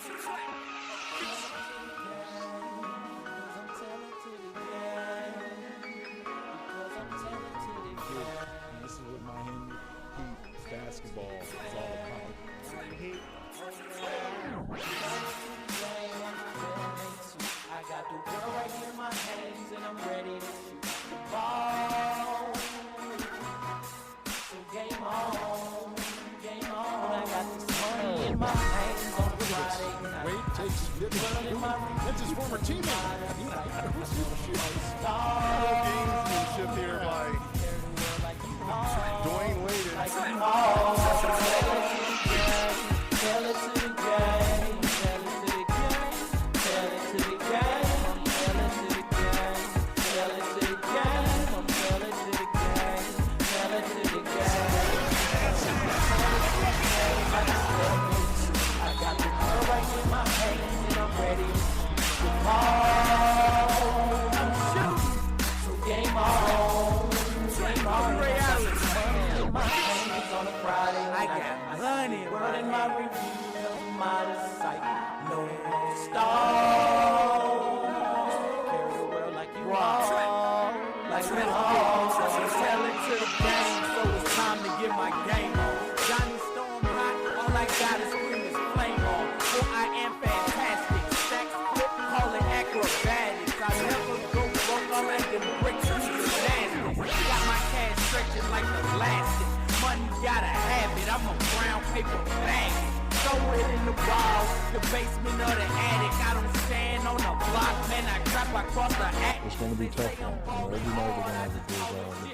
This is what Miami Heat basketball is all about. I got the world right here in my hands and I'm ready to shoot the ball. So game on, game on. I got this money in my hands on Friday night. Wade takes that's his former teammate. Gamesmanship here by Dwayne Wade. Tell it to the game, tell it to the game, tell it to the game, tell it to the game, tell it to the game, tell it to the game, tell it to the game. I got the ball right in my hands and I'm ready to shoot the ball. So game on, game on. Money in my hands on a Friday night. I got world in my review, I'm out of sight. No more stars. Carry the world like you are. Like you are. Tell it to the game, so it's time to get my game on. Johnny Storm hot, all I got is scream is flame on. So I am fantastic. Stacks flip, call it acrobatics. I never go broke, I'm at them bricks, gymnastics. Got my cash stretching like elastic. Money gotta have it, I'm a brown paper bag. Throw it in the wall, the basement or the attic. I don't stand on the block, man, I crap across the attic. It's going to be tough, man. Every night we're going to have to do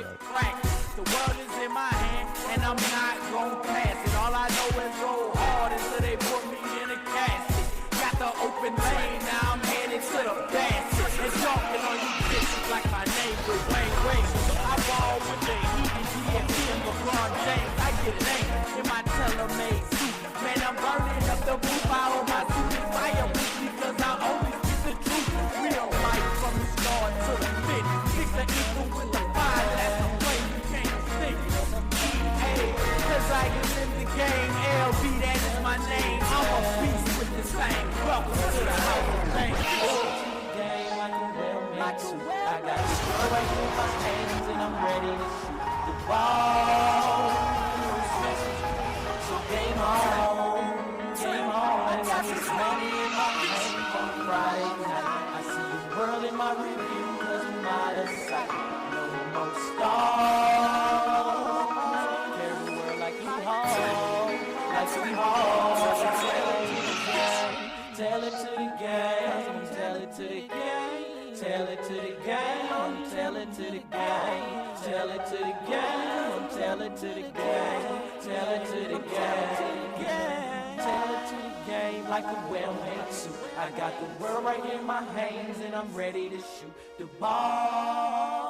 it Right. The world is in my hand, and I'm not gon' pass it. All I know is go hard until they put me in a casket. Got the open lane, now I'm headed to the basket. And talking on you bitches like my name was Wayne Wade. I ball with the Heat and GFT and LeBron James. I get lame in my tailor-made suit. Man, I'm burning up the roof. I hold my suit is fireproof because I always get the truth. Real life from the start to the finish. Fix the equal with the fire. That's the way you can't think. Hey, cause I am in the game. LB, that is my name. I'm a beast with the same. Welcome to the house of fame. I got the ball right in my hands and I'm ready to shoot the ball. So game on, game on. I got this money in my hands on Friday night. I see the world in my review cause I'm out of sight. No more stars. Carry the world like you haul, like we haul. Tell it to the game, tell it to the game. Tell it to the game, tell it to the game, tell it to the game, tell it to the game, tell it to the game, tell it to the game like a well-made suit. I got the world right in my hands and I'm ready to shoot the ball.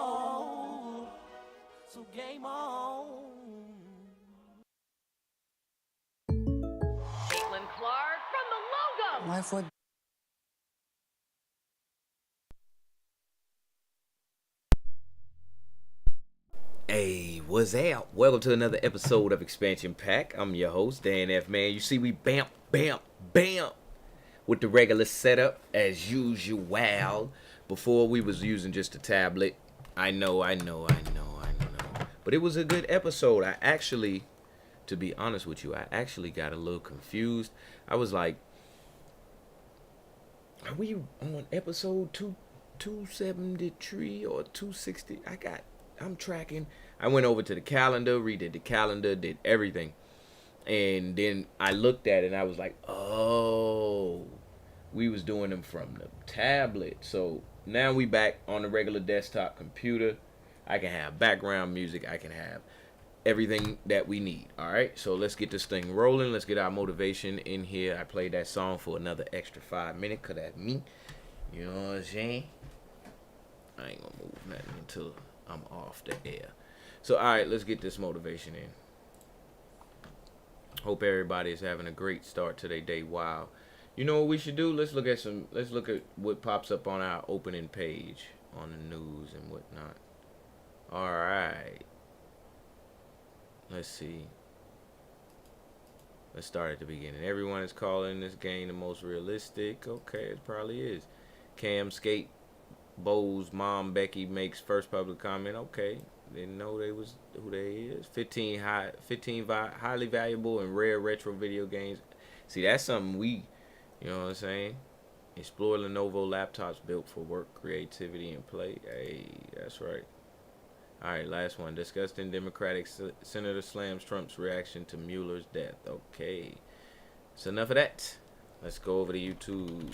So game on. Caitlin Clark from the logo. Why for Hey, what's up? Welcome to another episode of Expansion Pack. I'm your host, Dan F. Man. You see, we bam with the regular setup as usual. Before we was using just a tablet. I know. But it was a good episode. I actually, to be honest with you, I actually got a little confused. I was like, are we on episode 273 or 260? I'm tracking. I went over to the calendar, redid the calendar, did everything. And then I looked at it and I was like, oh, we was doing them from the tablet. So now we back on the regular desktop computer. I can have background music. I can have everything that we need. All right. So let's get this thing rolling. Let's get our motivation in here. I played that song for another extra 5 minutes because that's me. You know what I'm saying? I ain't going to move nothing until I'm off the air. So, all right, let's get this motivation in. Hope everybody is having a great start to their day. Wow. You know what we should do? Let's look at what pops up on our opening page on the news and whatnot. All right. Let's see. Let's start at the beginning. Everyone is calling this game the most realistic. Okay, it probably is. Cam Skate Bo's mom Becky makes first public comment. Okay, didn't know they was who they is. 15 highly valuable and rare retro video games. See, that's something we, you know what I'm saying? Explore Lenovo laptops built for work, creativity, and play. Hey, that's right. All right, last one. Disgusting Democratic Senator slams Trump's reaction to Mueller's death. Okay, so enough of that. Let's go over to YouTube.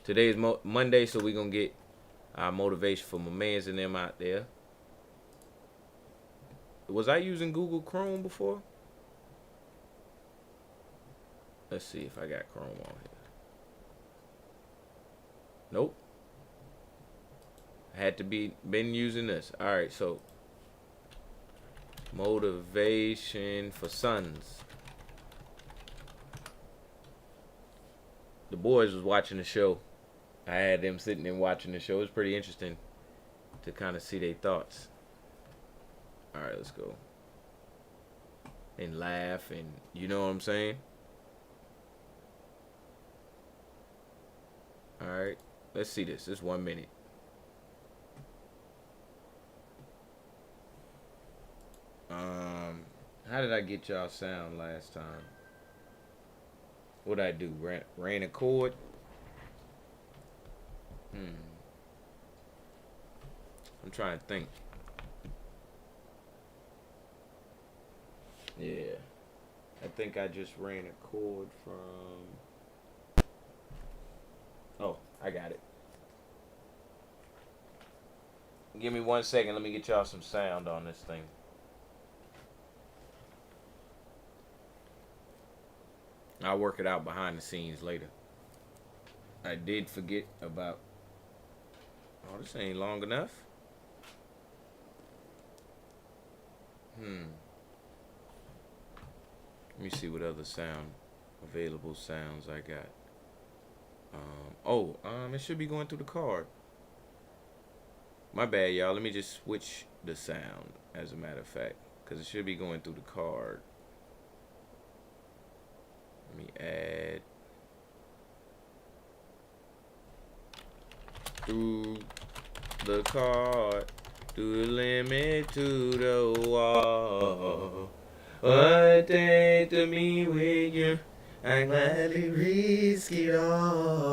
Today is Monday, so we're going to get our motivation for my mans and them out there. Was I using Google Chrome before? Let's see if I got Chrome on here. Nope. I had to been using this. All right, so motivation for sons. The boys was watching the show. I had them sitting and watching the show. It was pretty interesting to kind of see their thoughts. All right, let's go. And laugh, and you know what I'm saying? All right, let's see this. This 1 minute. How did I get y'all sound last time? What'd I do? Ran a chord? I'm trying to think. Yeah. I think I just ran a chord from... Oh, I got it. Give me 1 second. Let me get y'all some sound on this thing. I'll work it out behind the scenes later. I did forget about... Oh, this ain't long enough. Let me see what other available sounds I got. It should be going through the card. My bad, y'all. Let me just switch the sound, as a matter of fact, because it should be going through the card. Let me add through the card, through the limit to the wall. What day to me with you? I gladly risk it all.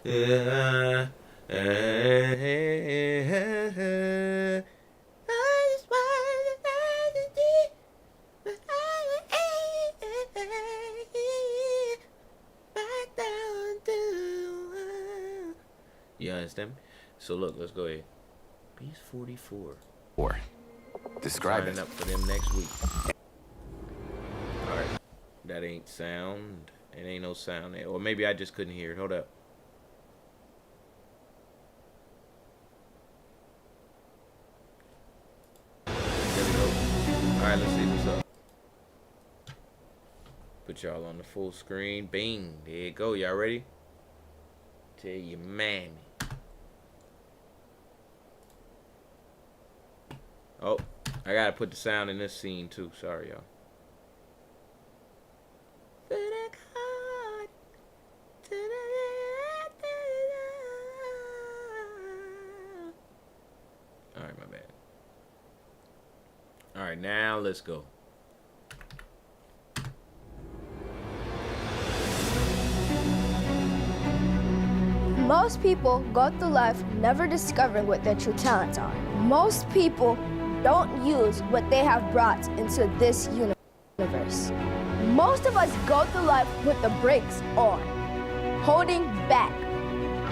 Yeah. You understand me? So look, let's go ahead. Piece 44. Describe Signing it. up for them next week. Alright. That ain't sound. It ain't no sound there. Or maybe I just couldn't hear it. Hold up. There we go. Alright, let's see what's up. Put y'all on the full screen. Bing. There you go. Y'all ready? Tell your mammy. Oh, I gotta put the sound in this scene too. Sorry, y'all. Alright, my bad. Alright, now let's go. Most people go through life never discovering what their true talents are. Most people don't use what they have brought into this universe. Most of us go through life with the brakes on, holding back.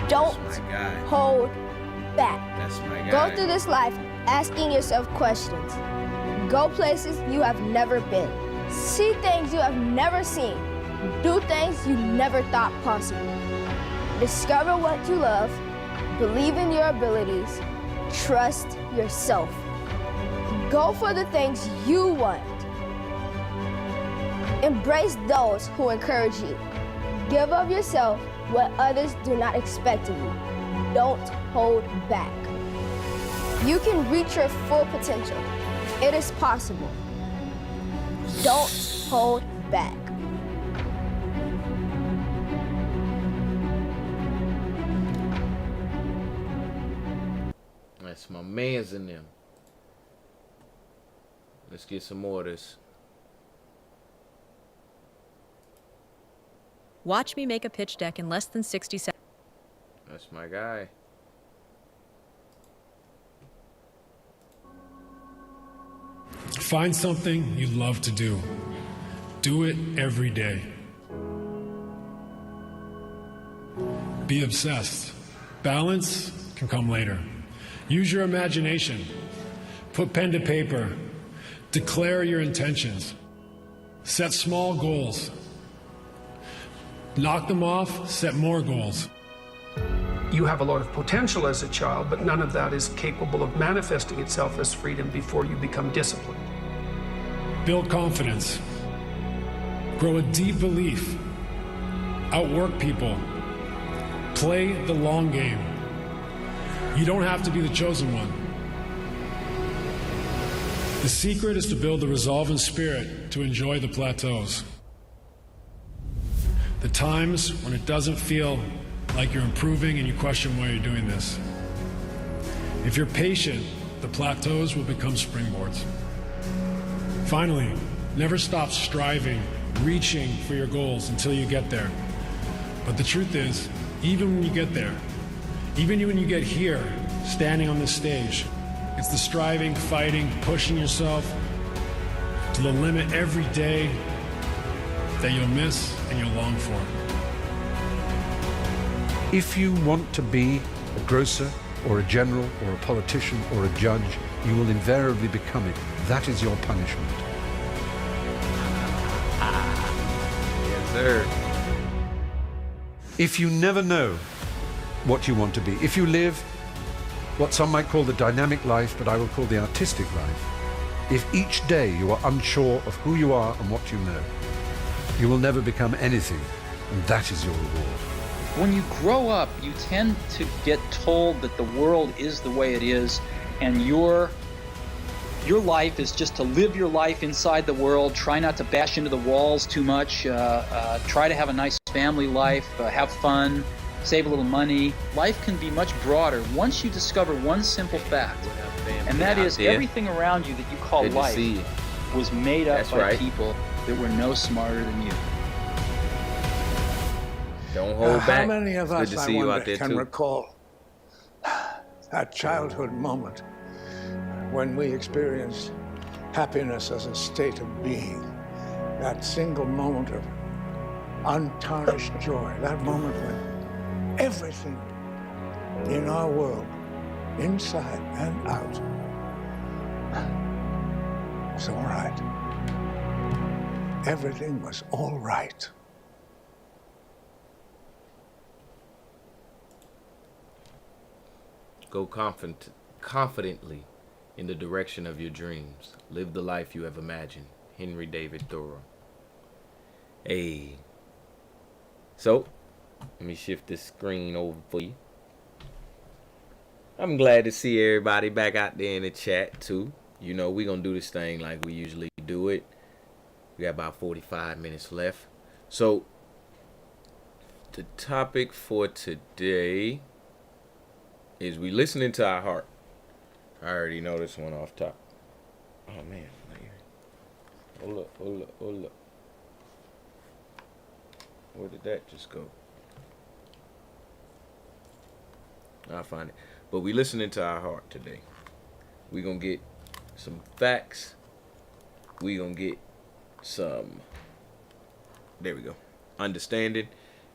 Don't hold back. That's my guy. Go through this life asking yourself questions. Go places you have never been. See things you have never seen. Do things you never thought possible. Discover what you love. Believe in your abilities. Trust yourself. Go for the things you want. Embrace those who encourage you. Give of yourself what others do not expect of you. Don't hold back. You can reach your full potential. It is possible. Don't hold back. That's my mans in them. Let's get some more of this. Watch me make a pitch deck in less than 60 seconds. That's my guy. Find something you love to do. Do it every day. Be obsessed. Balance can come later. Use your imagination. Put pen to paper. Declare your intentions. Set small goals. Knock them off, set more goals. You have a lot of potential as a child, but none of that is capable of manifesting itself as freedom before you become disciplined. Build confidence. Grow a deep belief. Outwork people. Play the long game. You don't have to be the chosen one. The secret is to build the resolve and spirit to enjoy the plateaus. The times when it doesn't feel like you're improving and you question why you're doing this. If you're patient, the plateaus will become springboards. Finally, never stop striving, reaching for your goals until you get there. But the truth is, even when you get there, even when you get here, standing on this stage, it's the striving, fighting, pushing yourself to the limit every day that you'll miss and you'll long for. If you want to be a grocer or a general or a politician or a judge, you will invariably become it. That is your punishment. Yes, sir. If you never know what you want to be, if you live what some might call the dynamic life, but I will call the artistic life, if each day you are unsure of who you are and what you know, you will never become anything, and that is your reward. When you grow up, you tend to get told that the world is the way it is, and your life is just to live your life inside the world, try not to bash into the walls too much, try to have a nice family life, have fun, save a little money. Life can be much broader once you discover one simple fact, and that is everything around you that you call life was made up by people that were no smarter than you. Don't hold back. How many of us, Good to I see you wonder, out there can too. recall that childhood moment when we experienced happiness as a state of being, that single moment of untarnished joy, that moment when everything in our world, inside and out, was all right. Everything was all right. Go confidently in the direction of your dreams. Live the life you have imagined. Henry David Thoreau. Hey. So, let me shift this screen over for you. I'm glad to see everybody back out there in the chat too. You know, we're going to do this thing like we usually do it. We got about 45 minutes left. So, the topic for today is we listening to our heart. I already know this one off top. Oh man, hold up. Where did that just go? I'll find it. But we listening to our heart today. We gonna get some facts. We gonna get some, there we go, understanding,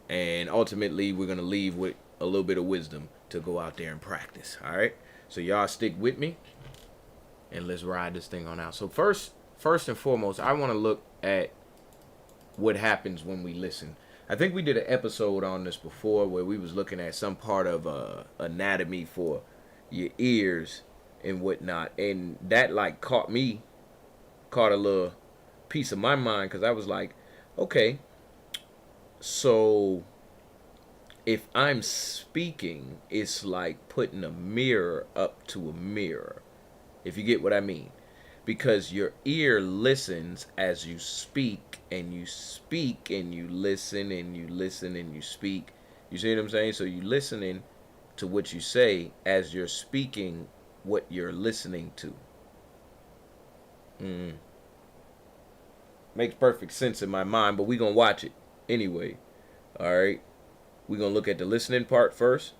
and ultimately we're gonna leave with a little bit of wisdom to go out there and practice. All right, so y'all stick with me and let's ride this thing on out. So first and foremost, I want to look at what happens when we listen. I think we did an episode on this before where we was looking at some part of anatomy for your ears and whatnot, and that like caught a little piece of my mind, because I was like, okay, so if I'm speaking, it's like putting a mirror up to a mirror, if you get what I mean. because your ear listens as you speak, and you speak, and you listen, and you listen, and you speak. You see what I'm saying? So you listening to what you say as you're speaking what you're listening to. Makes perfect sense in my mind, but we're going to watch it anyway. All right? We're going to look at the listening part first.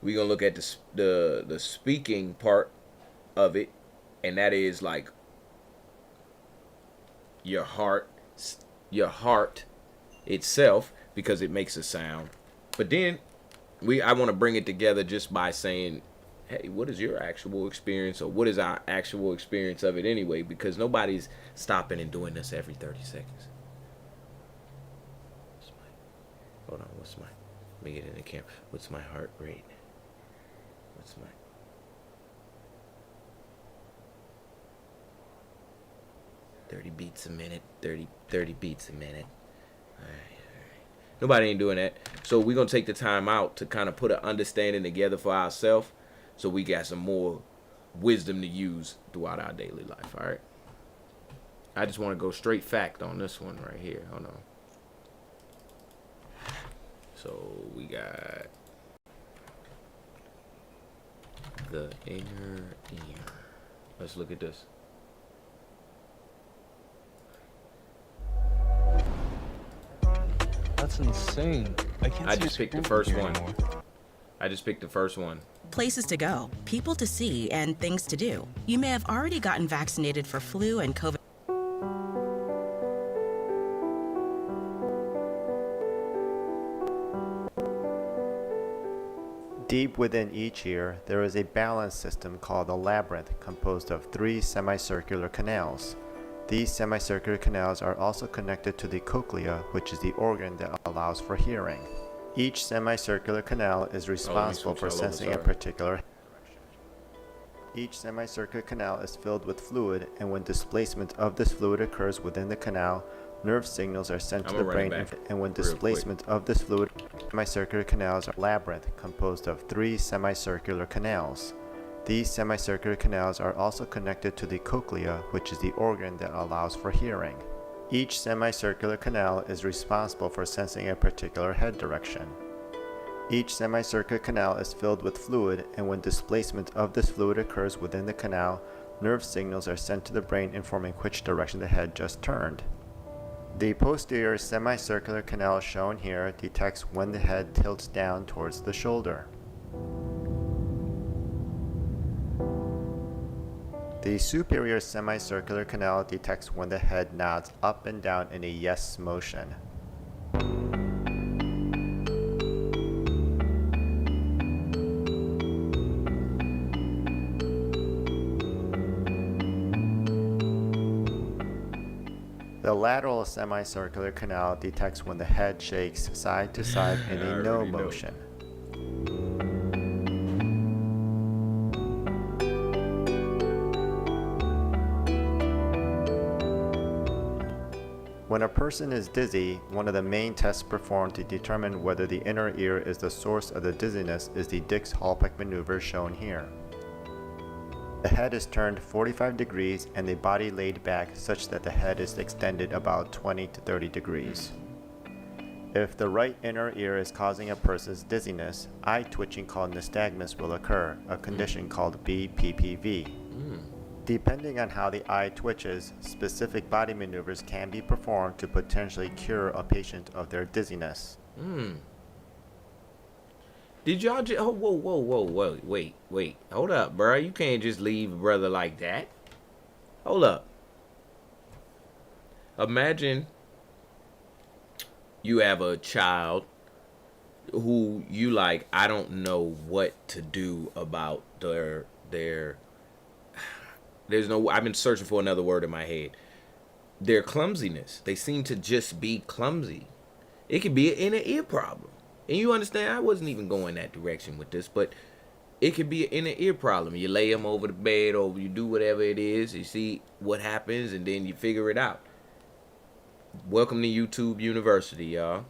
We're going to look at the speaking part of it, and that is like your heart itself, because it makes a sound. But then I want to bring it together just by saying, hey, what is your actual experience, or what is our actual experience of it anyway? Because nobody's stopping and doing this every 30 seconds. Hold on, let me get in the camera. What's my heart rate? What's my 30 beats a minute, 30 beats a minute. All right. Nobody ain't doing that. So we're going to take the time out to kind of put an understanding together for ourselves, so we got some more wisdom to use throughout our daily life, all right? I just want to go straight fact on this one right here. Hold on. So we got the inner ear. Let's look at this. That's insane. I just picked the first one. I just picked the first one. Places to go, people to see, and things to do. You may have already gotten vaccinated for flu and COVID. Deep within each ear, there is a balance system called a labyrinth, composed of 3 semicircular canals. These semicircular canals are also connected to the cochlea, which is the organ that allows for hearing. Each semicircular canal is responsible for sensing a particular direction. Each semicircular canal is filled with fluid, and when displacement of this fluid occurs within the canal, nerve signals are sent to the brain, and when displacement of this fluid, semicircular canals are a labyrinth composed of 3 semicircular canals. These semicircular canals are also connected to the cochlea, which is the organ that allows for hearing. Each semicircular canal is responsible for sensing a particular head direction. Each semicircular canal is filled with fluid, and when displacement of this fluid occurs within the canal, nerve signals are sent to the brain informing which direction the head just turned. The posterior semicircular canal shown here detects when the head tilts down towards the shoulder. The superior semicircular canal detects when the head nods up and down in a yes motion. The lateral semicircular canal detects when the head shakes side to side in a no motion. When a person is dizzy, one of the main tests performed to determine whether the inner ear is the source of the dizziness is the Dix-Hallpike maneuver shown here. The head is turned 45 degrees and the body laid back such that the head is extended about 20 to 30 degrees. If the right inner ear is causing a person's dizziness, eye twitching called nystagmus will occur, a condition called BPPV. Depending on how the eye twitches, specific body maneuvers can be performed to potentially cure a patient of their dizziness. Did y'all just... Oh, whoa, wait. Hold up, bro. You can't just leave a brother like that. Hold up. Imagine you have a child who you like, I don't know what to do about their there's no, I've been searching for another word in my head. Their clumsiness. They seem to just be clumsy. It could be an inner ear problem. And you understand, I wasn't even going that direction with this, but it could be an inner ear problem. You lay them over the bed, or you do whatever it is, you see what happens, and then you figure it out. Welcome to YouTube University, y'all.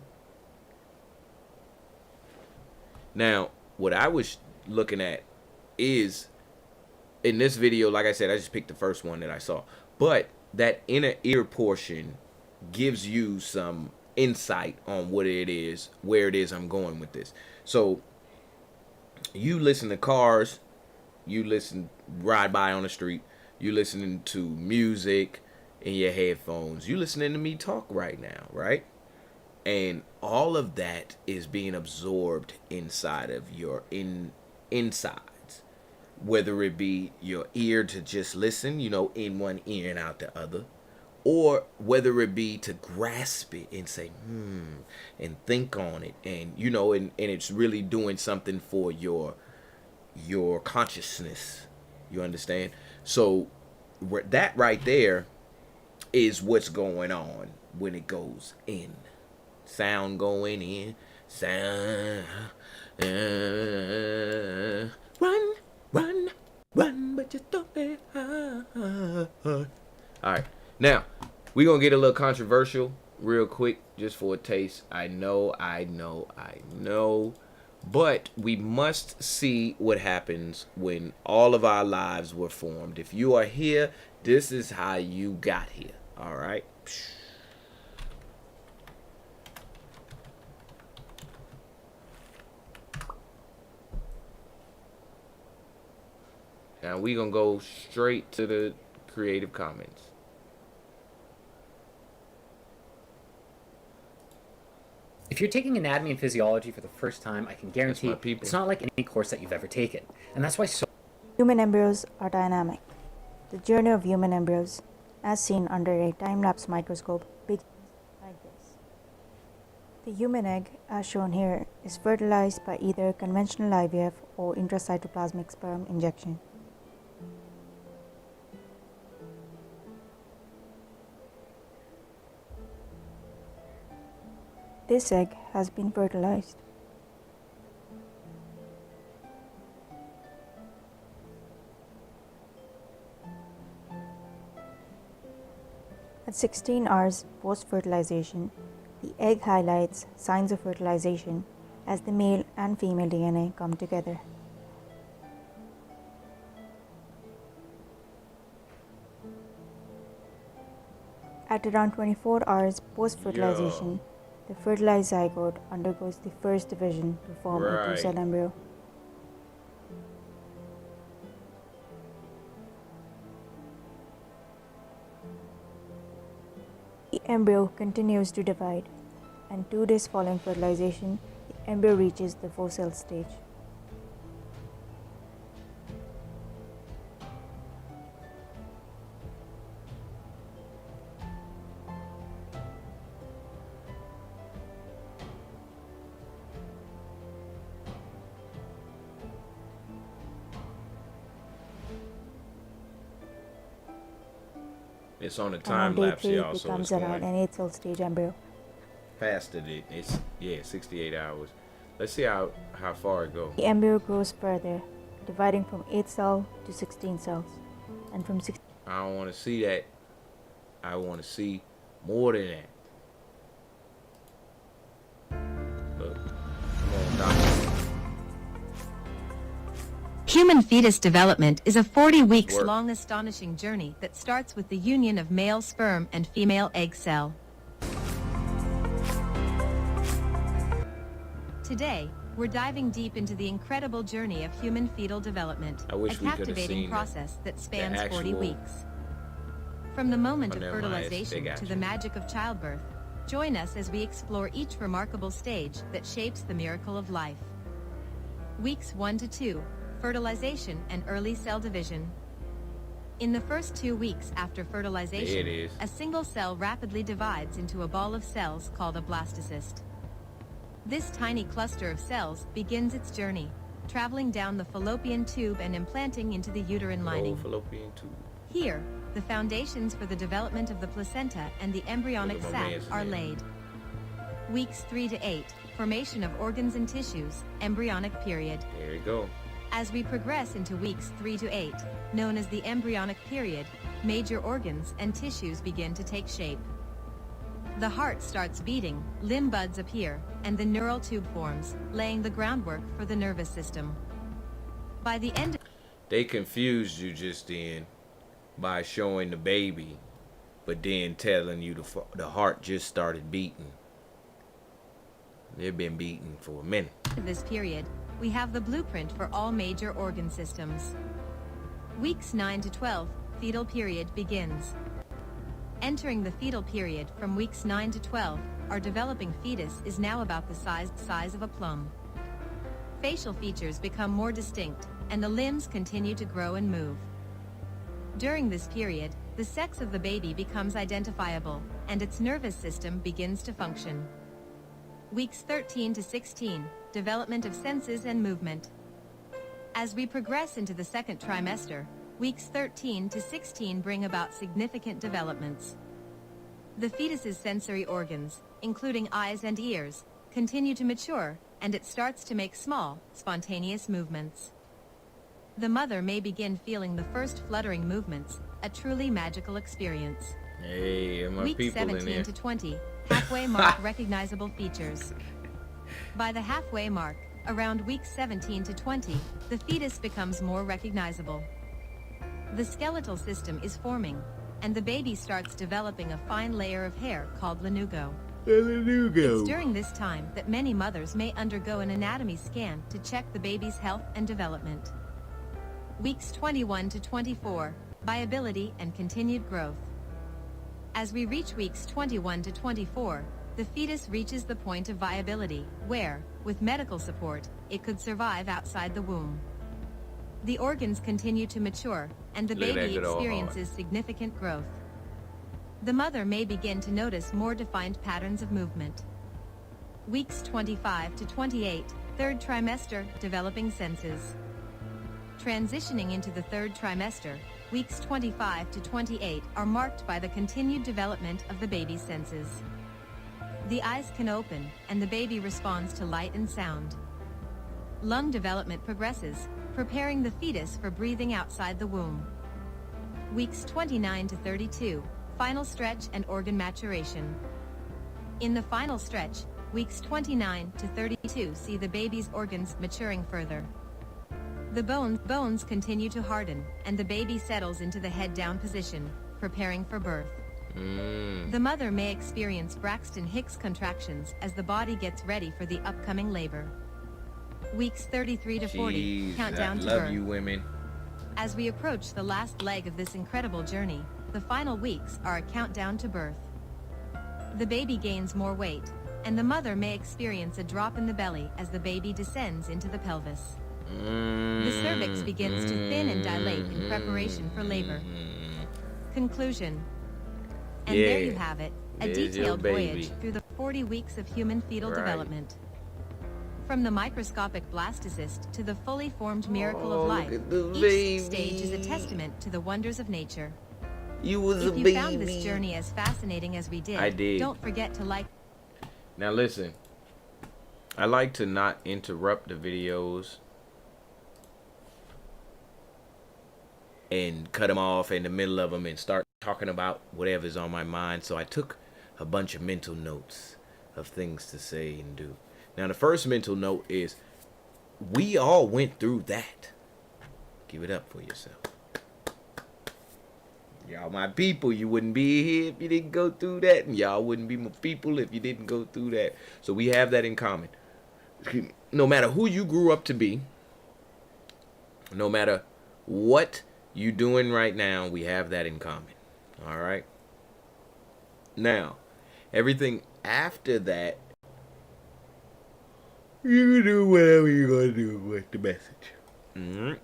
Now, what I was looking at is in this video, like I said, I just picked the first one that I saw. But that inner ear portion gives you some insight on what it is, where it is I'm going with this. So you listen to cars, you ride by on the street, you listening to music in your headphones, you listening to me talk right now, right? And all of that is being absorbed inside of your insides, whether it be your ear to just listen, in one ear and out the other, or whether it be to grasp it and say, and think on it, and and it's really doing something for your consciousness. You understand? So that right there is what's going on when it goes in. Sound going in. Sound. Run, run, run, but you don't be hard. All right. Now, we're going to get a little controversial real quick just for a taste. I know. But we must see what happens when all of our lives were formed. If you are here, this is how you got here. All right? Now we're going to go straight to the Creative Commons. If you're taking anatomy and physiology for the first time, I can guarantee it's not like any course that you've ever taken. And that's why human embryos are dynamic. The journey of human embryos, as seen under a time-lapse microscope, begins like this. The human egg, as shown here, is fertilized by either conventional IVF or intracytoplasmic sperm injection. This egg has been fertilized. At 16 hours post-fertilization, the egg highlights signs of fertilization as the male and female DNA come together. At around 24 hours post-fertilization, the fertilized zygote undergoes the first division to form a two-cell embryo. The embryo continues to divide, and 2 days following fertilization, the embryo reaches the 4-cell stage. It's on the time lapse, y'all. So becomes around an 8-cell stage embryo. Fasted it. It's 68 hours. Let's see how far it goes. The embryo grows further, dividing from 8 cells to 16 cells, and from 16. I don't want to see that. I want to see more than that. Look, come on, doctor. Human fetus development is a 40 weeks long astonishing journey that starts with the union of male sperm and female egg cell. Today, we're diving deep into the incredible journey of human fetal development, a captivating process that spans 40 weeks. From the moment of fertilization to the magic of childbirth, join us as we explore each remarkable stage that shapes the miracle of life. Weeks 1 to 2. Fertilization and early cell division. In the first 2 weeks after fertilization, a single cell rapidly divides into a ball of cells called a blastocyst. This tiny cluster of cells begins its journey, traveling down the fallopian tube and implanting into the uterine lining. Fallopian tube. Here, the foundations for the development of the placenta and the embryonic sac are laid. Weeks 3 to 8, formation of organs and tissues, embryonic period. There you go. As we progress into weeks 3 to 8, known as the embryonic period, major organs and tissues begin to take shape. The heart starts beating, limb buds appear, and the neural tube forms, laying the groundwork for the nervous system. By the end They confused you just then by showing the baby, but then telling you the heart just started beating. They've been beating for a minute. In this period, we have the blueprint for all major organ systems. Weeks 9 to 12, fetal period begins. Entering the fetal period from weeks 9 to 12, our developing fetus is now about the size of a plum. Facial features become more distinct, and the limbs continue to grow and move. During this period, the sex of the baby becomes identifiable, and its nervous system begins to function. Weeks 13 to 16, development of senses and movement. As we progress into the second trimester, weeks 13 to 16 bring about significant developments. The fetus's sensory organs, including eyes and ears, continue to mature, and it starts to make small, spontaneous movements. The mother may begin feeling the first fluttering movements, a truly magical experience. Hey, my Week people 17 in here. to 20, halfway mark recognizable features. By the halfway mark, around weeks 17 to 20, the fetus becomes more recognizable. The skeletal system is forming, and the baby starts developing a fine layer of hair called lanugo. It's during this time that many mothers may undergo an anatomy scan to check the baby's health and development. Weeks 21 to 24, viability and continued growth. As we reach weeks 21 to 24, the fetus reaches the point of viability, where, with medical support, it could survive outside the womb. The organs continue to mature, and the baby experiences significant growth. The mother may begin to notice more defined patterns of movement. Weeks 25 to 28, third trimester, developing senses. Transitioning into the third trimester, weeks 25 to 28 are marked by the continued development of the baby's senses. The eyes can open, and the baby responds to light and sound. Lung development progresses, preparing the fetus for breathing outside the womb. Weeks 29 to 32, final stretch and organ maturation. In the final stretch, weeks 29 to 32 see the baby's organs maturing further. The bones continue to harden, and the baby settles into the head-down position, preparing for birth. The mother may experience Braxton Hicks contractions as the body gets ready for the upcoming labor. Weeks 33 to 40, countdown to birth. Love you, women. As we approach the last leg of this incredible journey, the final weeks are a countdown to birth. The baby gains more weight, and the mother may experience a drop in the belly as the baby descends into the pelvis. The cervix begins to thin and dilate in preparation for labor. Conclusion. And there you have it, a detailed voyage through the 40 weeks of human fetal development. From the microscopic blastocyst to the fully formed miracle of life, each stage is a testament to the wonders of nature. If you found this journey as fascinating as we did, I did. Don't forget to like. Now listen, I like to not interrupt the videos and cut them off in the middle of them and start talking about whatever's on my mind. So I took a bunch of mental notes of things to say and do. Now the first mental note is, we all went through that. Give it up for yourself. Y'all my people. You wouldn't be here if you didn't go through that, and y'all wouldn't be my people if you didn't go through that. So we have that in common. No matter who you grew up to be, no matter what you doing right now, we have that in common. All right. Now, everything after that, you can do whatever you're gonna do with the message.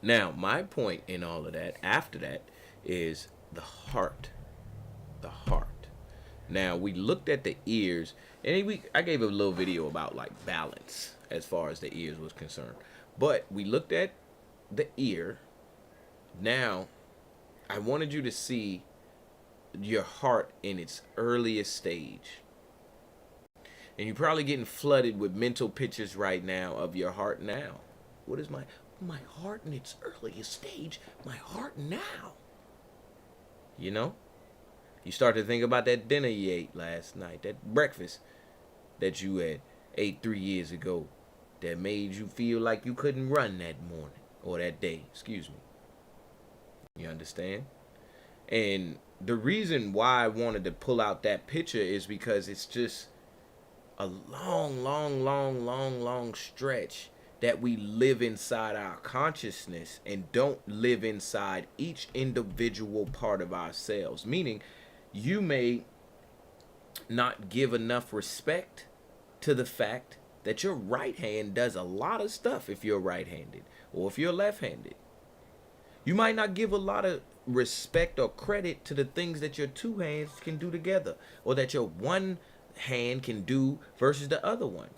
Now, my point in all of that, after that, is the heart. The heart. Now, we looked at the ears, and I gave a little video about like balance as far as the ears was concerned. But we looked at the ear. Now, I wanted you to see your heart in its earliest stage. And you're probably getting flooded with mental pictures right now of your heart now. What is my heart in its earliest stage? My heart now. You know? You start to think about that dinner you ate last night, that breakfast that you had ate 3 years ago that made you feel like you couldn't run that morning. or that day, excuse me. You understand? And the reason why I wanted to pull out that picture is because it's just a long stretch that we live inside our consciousness and don't live inside each individual part of ourselves. Meaning, you may not give enough respect to the fact that your right hand does a lot of stuff if you're right-handed or if you're left-handed. You might not give a lot of respect or credit to the things that your two hands can do together, or that your one hand can do versus the other one.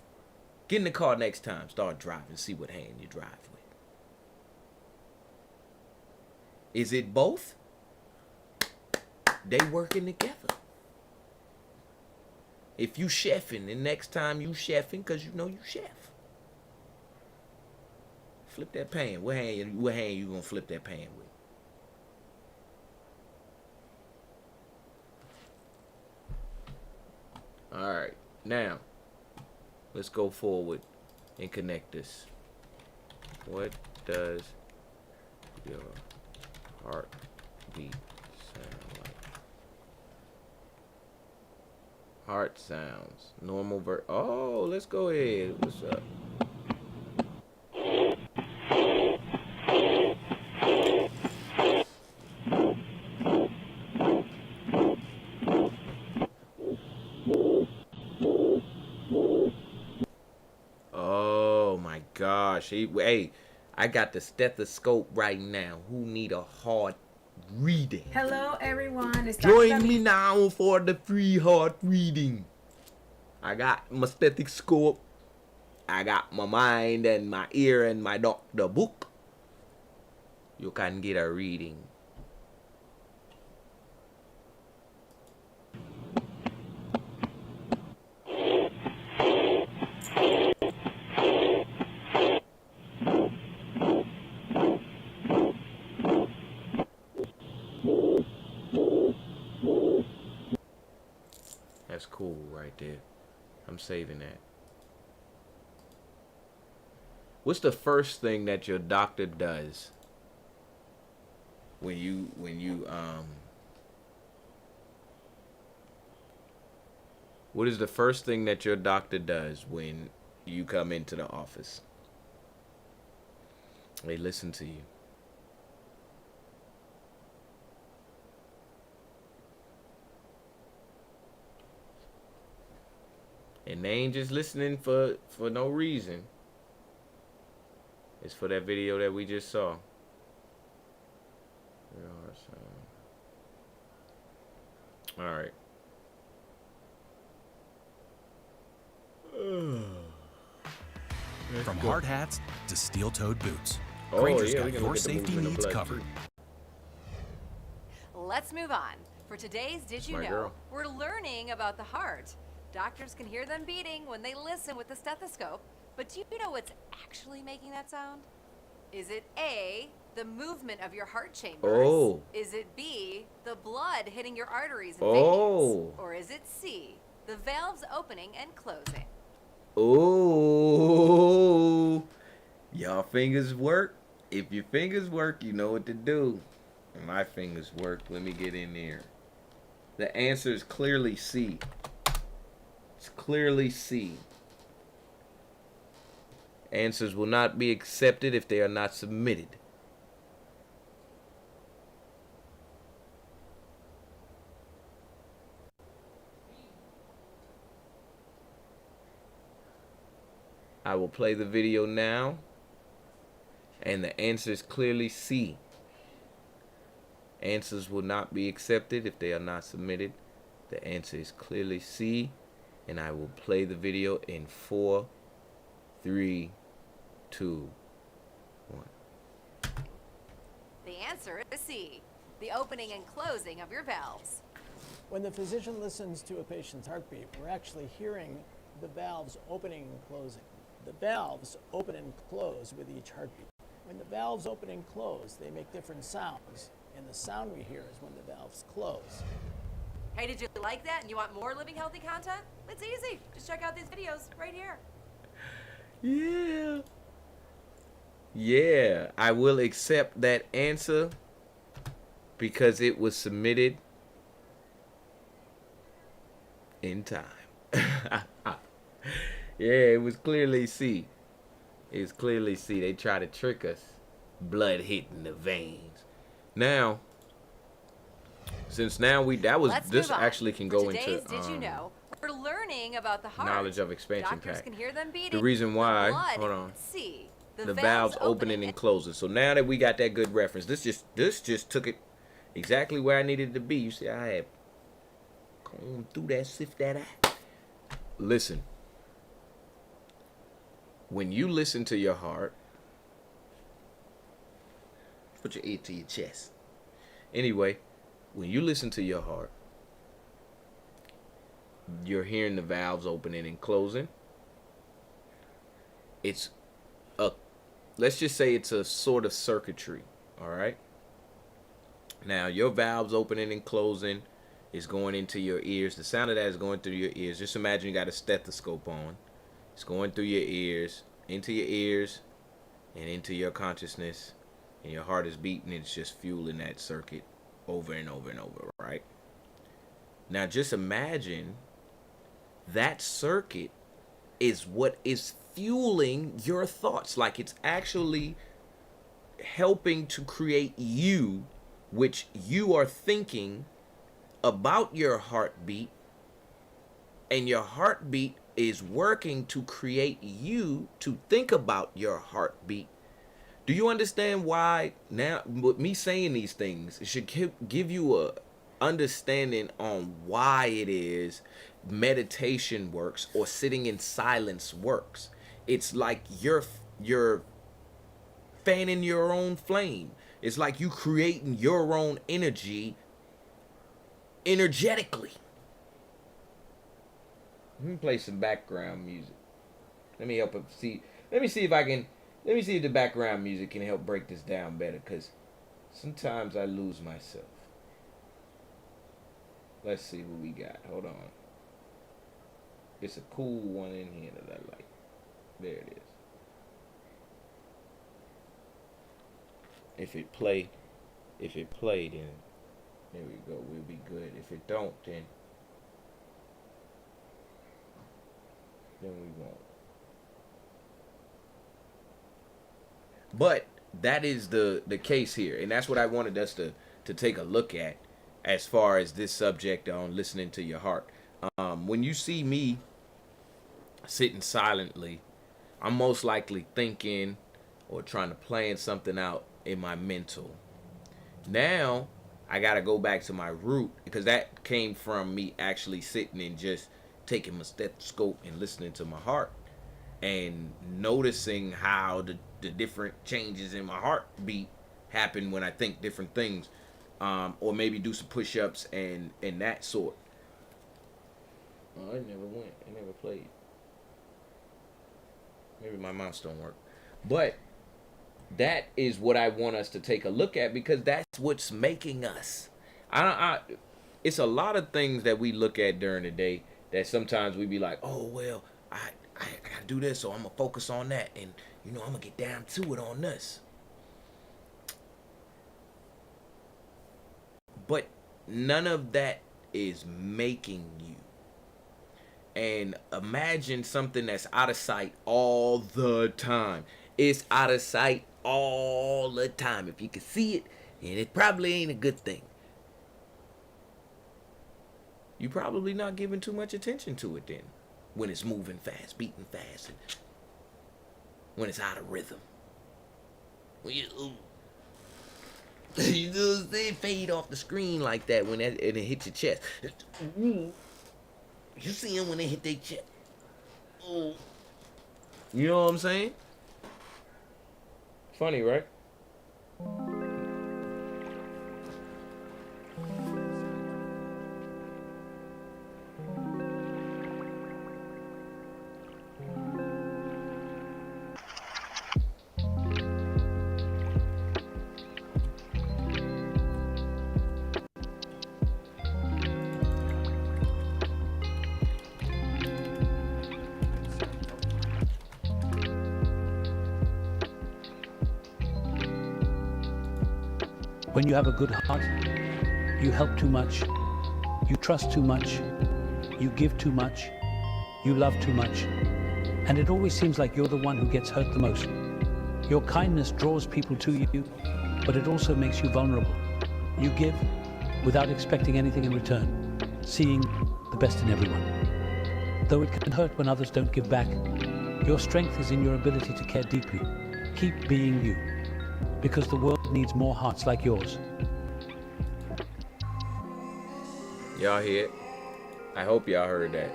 Get in the car next time, start driving, see what hand you drive with. Is it both? They working together. If you chefing, the next time you chefing, because you know you chef. Flip that pan. What hand you gonna flip that pan with? All right, now let's go forward and connect this. What does your heartbeat sound like? Heart sounds. Normal oh, let's go ahead. What's up? Oh my gosh. Hey, I got the stethoscope right now. Who need a heart reading? Hello everyone. It's Join me now for the free heart reading. I got my stethoscope. I got my mind and my ear and my doctor book. You can get a reading. That's cool right there. I'm saving that. What's the first thing that your doctor does when you what is the first thing that your doctor does when you come into the office? They listen to you. And they ain't just listening for no reason. It's for that video that we just saw. All right. From hard hats to steel-toed boots, Granger's got your safety needs covered. Let's move on. For today's Did You Know, we're learning about the heart. Doctors can hear them beating when they listen with the stethoscope, but do you know what's actually making that sound? Is it A, the movement of your heart chambers? Oh. Is it B, the blood hitting your arteries and Oh. veins? Or is it C, the valves opening and closing? Oh. Y'all fingers work? If your fingers work, you know what to do. And my fingers work. Let me get in there. The answer is clearly C. It's clearly C. Answers will not be accepted if they are not submitted. I will play the video now. And the answer is clearly C. Answers will not be accepted if they are not submitted. The answer is clearly C. And I will play the video in 4, 3, 2, 1. The answer is C, the opening and closing of your valves. When the physician listens to a patient's heartbeat, we're actually hearing the valves opening and closing. The valves open and close with each heartbeat. When the valves open and close, they make different sounds, and the sound we hear is when the valves close. Hey, did you like that and you want more Living Healthy content? It's easy. Just check out these videos right here. Yeah. Yeah, I will accept that answer because it was submitted in time. Yeah, it was clearly C. It's clearly C. They try to trick us. Blood hitting the veins. Now, since now this actually can go into Did you know? We're learning about the heart. Knowledge of expansion Doctors pack. can hear them beating. The reason why, hold on. See, the valves opening and closing. So now that we got that good reference, this just took it exactly where I needed it to be. You see, I had gone through that, sift that out. Listen. When you listen to your heart, put your ear to your chest. Anyway, when you listen to your heart, you're hearing the valves opening and closing. Let's just say it's a sort of circuitry, all right? Now, your valves opening and closing is going into your ears. The sound of that is going through your ears. Just imagine you got a stethoscope on. It's going through your ears, and into your consciousness, and your heart is beating. It's just fueling that circuit over and over and over, right? Now, just imagine that circuit is what is fueling your thoughts. Like it's actually helping to create you, which you are thinking about your heartbeat, and your heartbeat is working to create you to think about your heartbeat. Do you understand why now with me saying these things, it should give you a understanding on why it is meditation works or sitting in silence works. It's like you're fanning your own flame. It's like you creating your own energy energetically. Let me play some background music. Let me see if the background music can help break this down better, because sometimes I lose myself. Let's see what we got. Hold on. It's a cool one in here that I like. There it is. If it play, then there we go. We'll be good. If it don't, then we won't. But that is the case here, and that's what I wanted us to take a look at as far as this subject on listening to your heart. When you see me sitting silently, I'm most likely thinking or trying to plan something out in my mental. Now I got to go back to my root, because that came from me actually sitting and just taking my stethoscope and listening to my heart and noticing how the different changes in my heartbeat happen when I think different things, or maybe do some push-ups and that sort. Oh, I never went. I never played. Maybe my mouse don't work. But that is what I want us to take a look at, because that's what's making us. It's a lot of things that we look at during the day that sometimes we be like, oh, well, I gotta do this, so I'm gonna focus on that, and I'm gonna get down to it on this. But none of that is making you. And imagine something that's out of sight all the time. It's out of sight all the time. If you can see it, and it probably ain't a good thing. You probably not giving too much attention to it then, when it's moving fast, beating fast, and when it's out of rhythm. When they fade off the screen like that when it hits your chest. You see them when they hit their chest. You know what I'm saying? Funny, right? When you have a good heart, you help too much, you trust too much, you give too much, you love too much, and it always seems like you're the one who gets hurt the most. Your kindness draws people to you, but it also makes you vulnerable. You give without expecting anything in return, seeing the best in everyone. Though it can hurt when others don't give back, your strength is in your ability to care deeply. Keep being you, because the world needs more hearts like yours. Y'all hear it? I hope y'all heard that.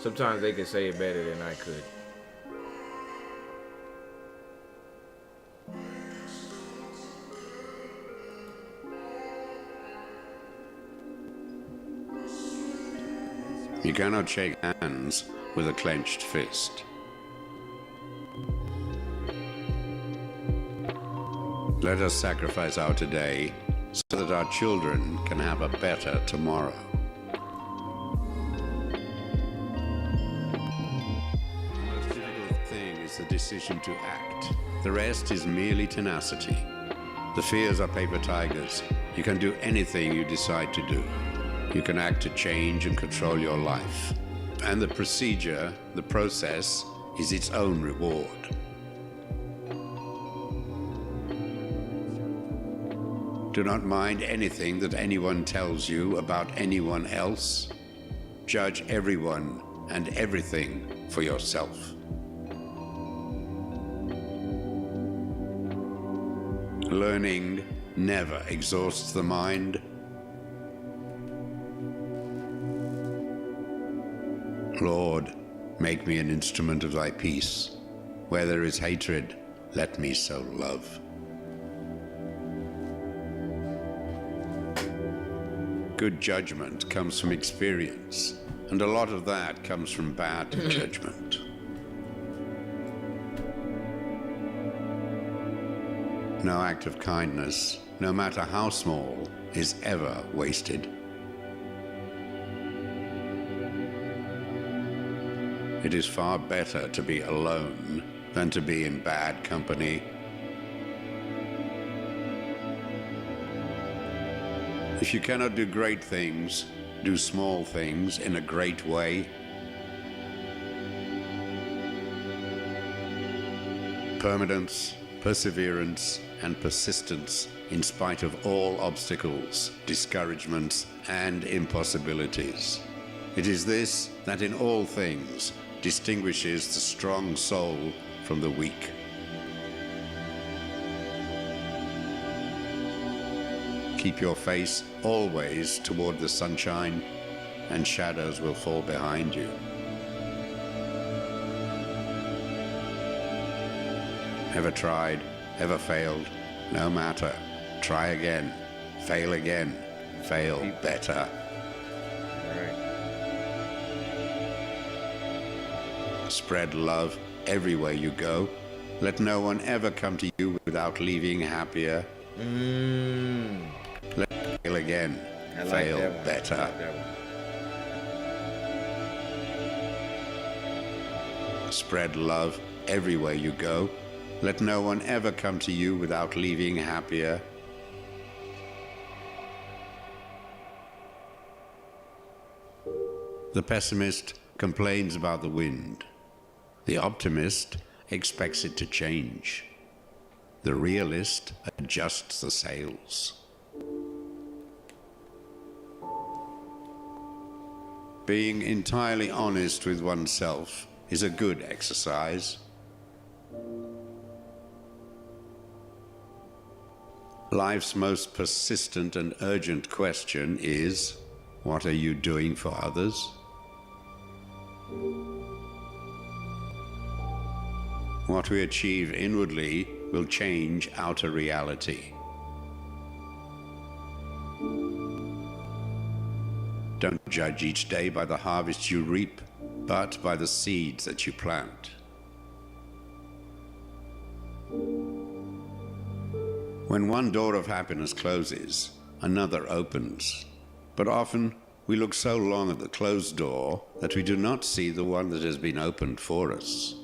Sometimes they can say it better than I could. You cannot shake hands with a clenched fist. Let us sacrifice our today so that our children can have a better tomorrow. The most difficult thing is the decision to act. The rest is merely tenacity. The fears are paper tigers. You can do anything you decide to do. You can act to change and control your life. And the procedure, the process, is its own reward. Do not mind anything that anyone tells you about anyone else. Judge everyone and everything for yourself. Learning never exhausts the mind. Lord, make me an instrument of thy peace. Where there is hatred, let me sow love. Good judgment comes from experience, and a lot of that comes from bad judgment. No act of kindness, no matter how small, is ever wasted. It is far better to be alone than to be in bad company. If you cannot do great things, do small things in a great way. Permanence, perseverance, and persistence in spite of all obstacles, discouragements, and impossibilities. It is this that in all things distinguishes the strong soul from the weak. Keep your face always toward the sunshine, and shadows will fall behind you. Ever tried, ever failed? No matter. Try again, fail again, fail better. Spread love everywhere you go. Let no one ever come to you without leaving happier. Let fail again, fail better. Spread love everywhere you go. Let no one ever come to you without leaving happier. The pessimist complains about the wind. The optimist expects it to change. The realist adjusts the sails. Being entirely honest with oneself is a good exercise. Life's most persistent and urgent question is, what are you doing for others? What we achieve inwardly will change outer reality. Don't judge each day by the harvest you reap, but by the seeds that you plant. When one door of happiness closes, another opens. But often we look so long at the closed door that we do not see the one that has been opened for us.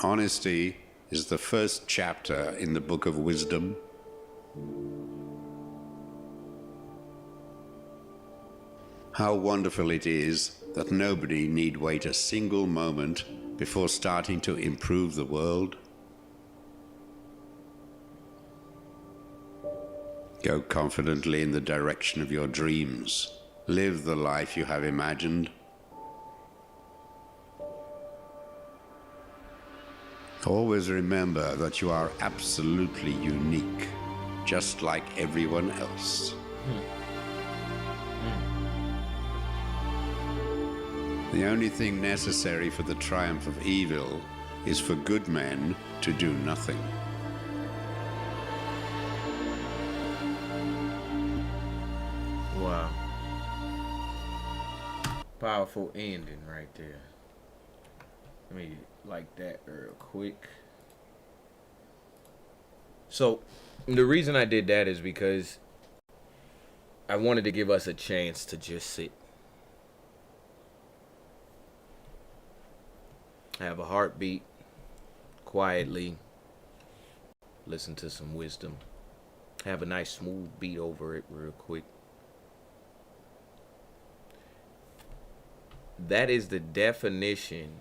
Honesty is the first chapter in the book of wisdom. How wonderful it is that nobody need wait a single moment before starting to improve the world. Go confidently in the direction of your dreams. Live the life you have imagined. Always remember that you are absolutely unique, just like everyone else. The only thing necessary for the triumph of evil is for good men to do nothing. Wow. Powerful ending right there. Let me like that real quick. So, the reason I did that is because I wanted to give us a chance to just sit. Have a heartbeat, quietly, listen to some wisdom, have a nice smooth beat over it real quick. That is the definition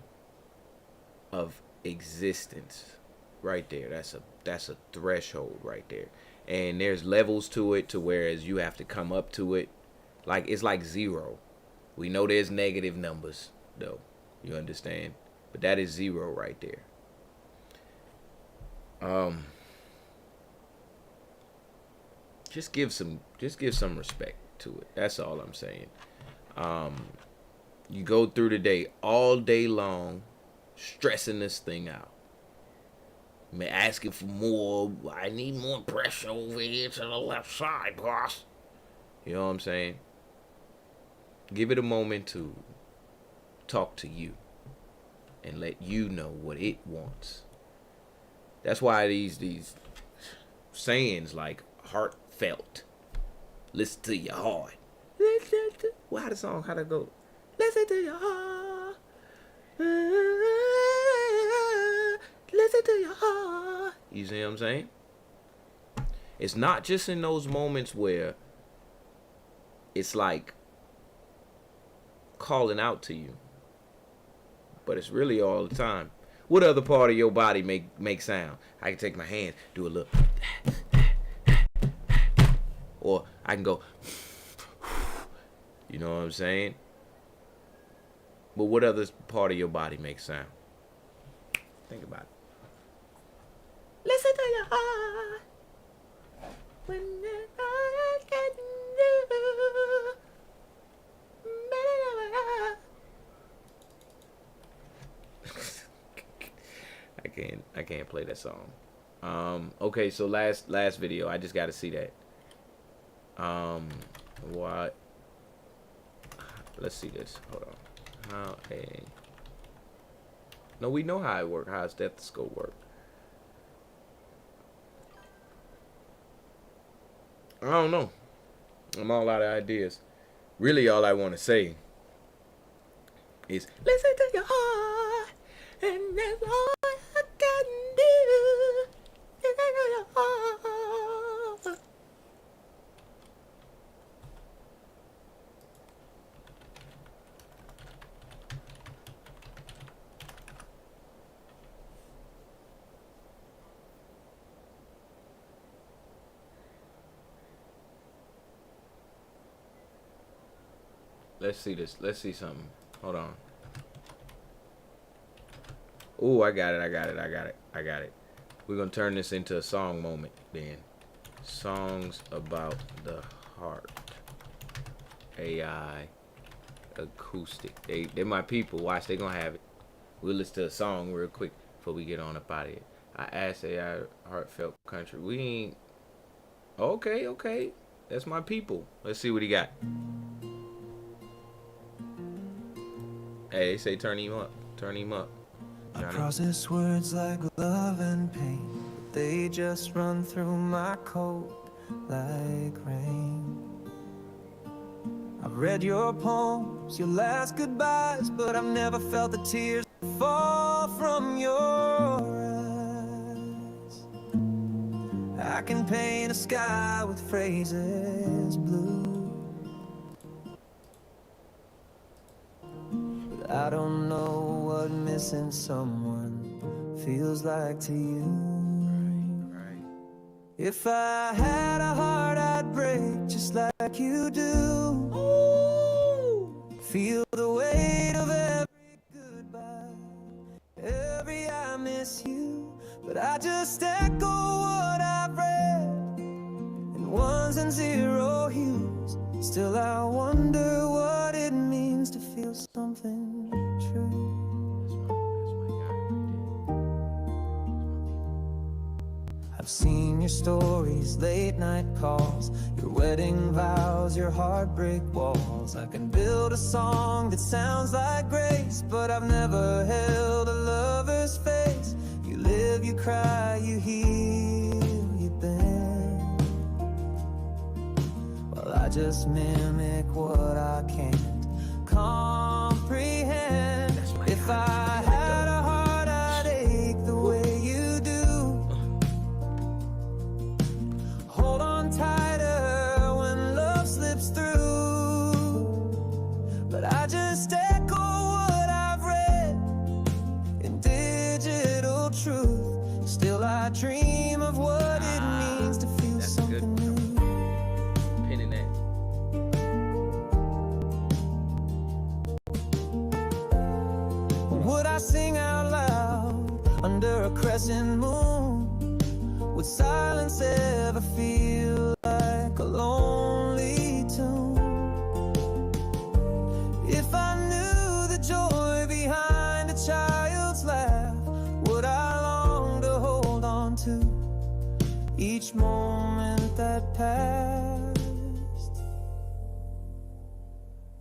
of existence right there. That's a threshold right there. And there's levels to it, to whereas you have to come up to it. Like, it's like zero. We know there's negative numbers though. You understand? But that is zero right there. Just give some respect to it. That's all I'm saying. You go through the day all day long, stressing this thing out. Asking for more. I need more pressure over here to the left side, boss. You know what I'm saying? Give it a moment to talk to you and let you know what it wants. That's why these sayings like heartfelt, listen to your heart. Well, how the song, how'd it go? Listen to your heart. Listen to your heart. You see what I'm saying? It's not just in those moments where it's like calling out to you, but it's really all the time. What other part of your body make sound? I can take my hand, do a little, or I can go, you know what I'm saying? But what other part of your body makes sound? Think about it. Listen to your heart. When I can do. I can't play that song. Okay, so last video, I just got to see that. What? Let's see this. Hold on. How a? No, we know how it works. How a stethoscope work. I don't know. I'm all out of ideas. Really, all I want to say is listen to your heart, and that's all I can do. Listen to your heart. Let's see this. Let's see something. Hold on. Ooh, I got it. We're going to turn this into a song moment then. Songs about the heart. AI. Acoustic. They're my people. Watch, they're going to have it. We'll listen to a song real quick before we get on up out of here. I asked AI heartfelt country. We ain't... Okay. That's my people. Let's see what he got. Hey, they say turn him up. Turn him up. I process words like love and pain, but they just run through my code like rain. I've read your poems, your last goodbyes, but I've never felt the tears fall fall from your eyes. I can paint a sky with phrases blue, but I don't know what missing someone feels like to you. If I had a heart, I'd break just like you do. Ooh. Feel the weight of every goodbye, every I miss you. But I just echo what I've read in ones and zero hues. Still I wonder what it means to feel something true. I've seen your stories, late night calls, your wedding vows, your heartbreak walls. I can build a song that sounds like grace, but I've never held a lover's face. You live, you cry, you heal, you bend, while I just mimic what I can't comprehend. If I had a heart, I'd ache the way you do. Hold on tighter when love slips through. But I just echo what I've read in digital truth. Still I dream of what it means to feel something new. Pinning that. Would I sing out loud under a crescent moon? Would silence ever feel like a lonely tune? If I knew the joy behind a child's laugh, would I long to hold on to each moment that passed?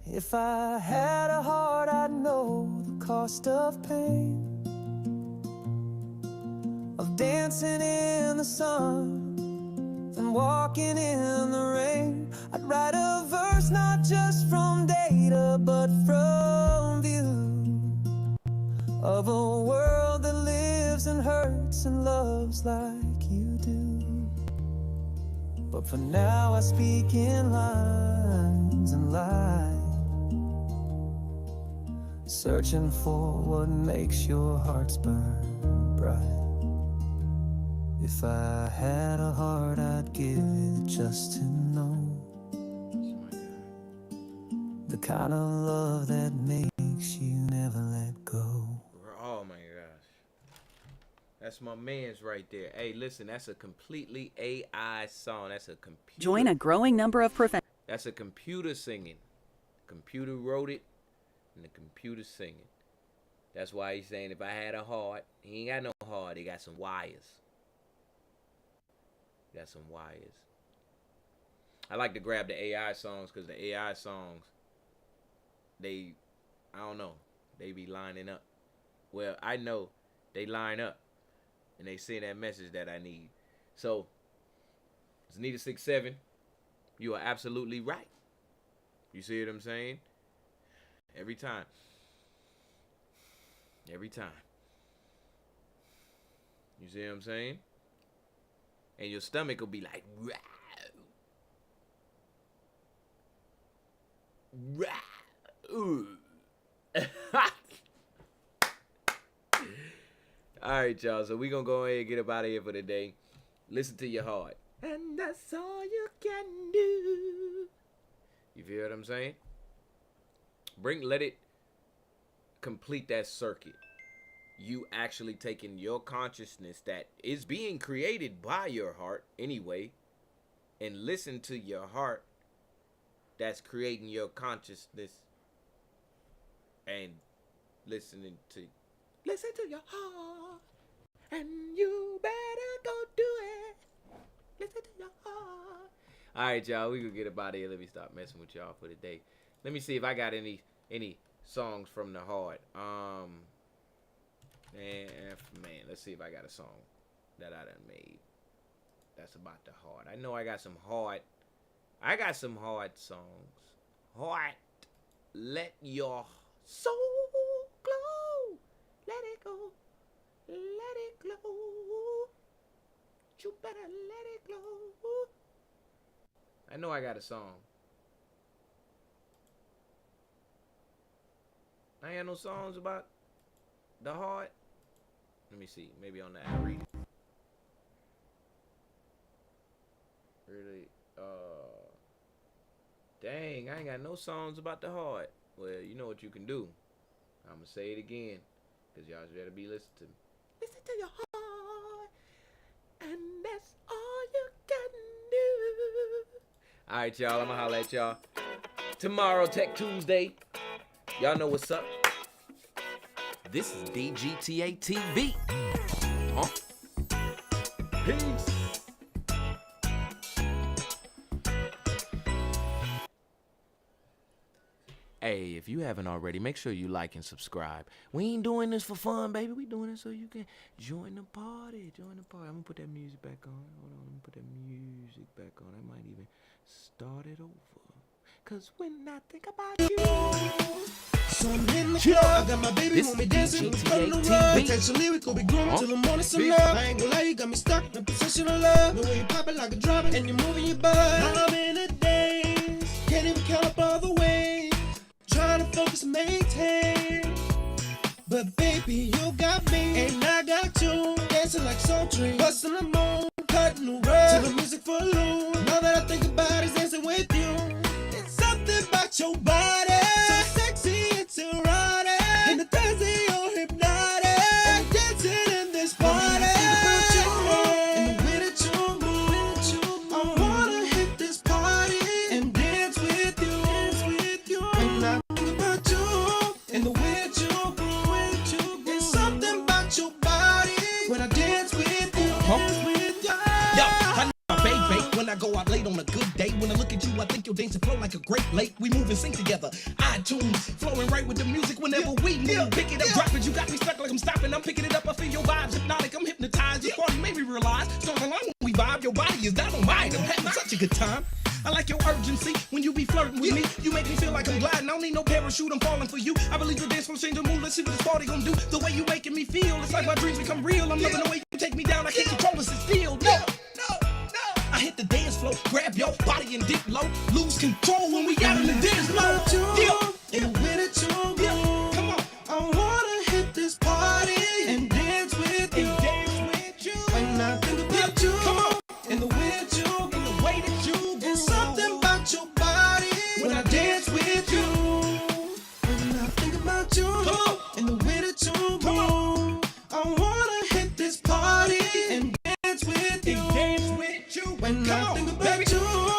If I had a heart, I'd know the cost of pain, of dancing in the sun and walking in the rain. I'd write a verse not just from data but from view, of a world that lives and hurts and loves like you do. But for now I speak in lines and lies, searching for what makes your hearts burn bright. If I had a heart, I'd give it just to know the kind of love that makes you never let go. Oh my gosh. That's my man's right there. Hey, listen, that's a completely AI song. That's a computer. Join a growing number of professionals. That's a computer singing. Computer wrote it, and the computer singing. That's why he's saying if I had a heart, he ain't got no heart. He got some wires. Got some wires. I like to grab the AI songs because the AI songs, I don't know, they be lining up. Well, I know they line up and they send that message that I need. So, Zanita 67, you are absolutely right. You see what I'm saying? Every time. Every time. You see what I'm saying? And your stomach will be like, rah, rah, ooh. All right, y'all. So we gonna go ahead and get up out of here for the day. Listen to your heart, and that's all you can do. You feel what I'm saying? Let it complete that circuit. You actually taking your consciousness that is being created by your heart anyway, and listen to your heart that's creating your consciousness, and listen to your heart, and you better go do it. Listen to your heart. All right, y'all, we gonna get up out of here. Let me stop messing with y'all for the day. Let me see if I got any songs from the heart. Man, let's see if I got a song that I done made that's about the heart. I know I got some hard songs. Heart, let your soul glow. Let it go. let it glow. You better let it glow. I know I got a song. I ain't got no songs about the heart. Let me see. Maybe on that I read it. Really? Dang, I ain't got no songs about the heart. Well, you know what you can do. I'm going to say it again. Because y'all better be listening to me. Listen to your heart. And that's all you can do. Alright, y'all. I'm going to holler at y'all. Tomorrow, Tech Tuesday. Y'all know what's up. This is DGTA TV. Huh? Peace. Hey, if you haven't already, make sure you like and subscribe. We ain't doing this for fun, baby. We doing it so you can join the party. Join the party. I'm going to put that music back on. Hold on. Let me put that music back on. I might even start it over. Cause when I think about you, so I'm in the club, I got my baby with me dancing in front of the rug. Potentially we could be growing till the morning sun up. I ain't gonna lie, you got me stuck in a position of love. The way you pop it like a drop and you're moving your butt. I'm in a daze, can't even count up all the ways. Trying to focus and maintain. But baby, you got me, and I got you. Dancing like sultry, busting the moon, cutting the rug to the music for loom. All that I think about is dancing with you. Something about your body, so sexy, it's erotic. And the things that you're hypnotic. And we're dancing in this party. And the way that you move, I wanna hit this party and dance with you. And I think about you and the way that you move. There's something about your body when I dance with you. Yo, I know my baby when I go out late on a good day. When I look at you, I think your dancing flow like a great lake. We move and sing together. iTunes flowing right with the music whenever we move. Pick it up, drop it. You got me stuck like I'm stopping. I'm picking it up. I feel your vibes hypnotic. I'm hypnotized. This party made me realize. Start along when we vibe. Your body is dynamite. I'm having such a good time. I like your urgency when you be flirting with me. You make me feel like I'm gliding. I don't need no parachute. I'm falling for you. I believe the dance will change the mood. Let's see what this party gonna do. The way you making me feel, it's like my dreams become real. I'm loving the way you take me down. I can't control this. It's still. I hit the dance floor, grab your body and dip low. Lose control when we out in the dance floor. And the way that you move, come on. I wanna hit this party and dance with you. When I think about you, come on. And the way that you move, there's something about your body when I dance with you. When I think about you, come on. And the way that you move, I wanna hit this party and dance with you. When I think about you.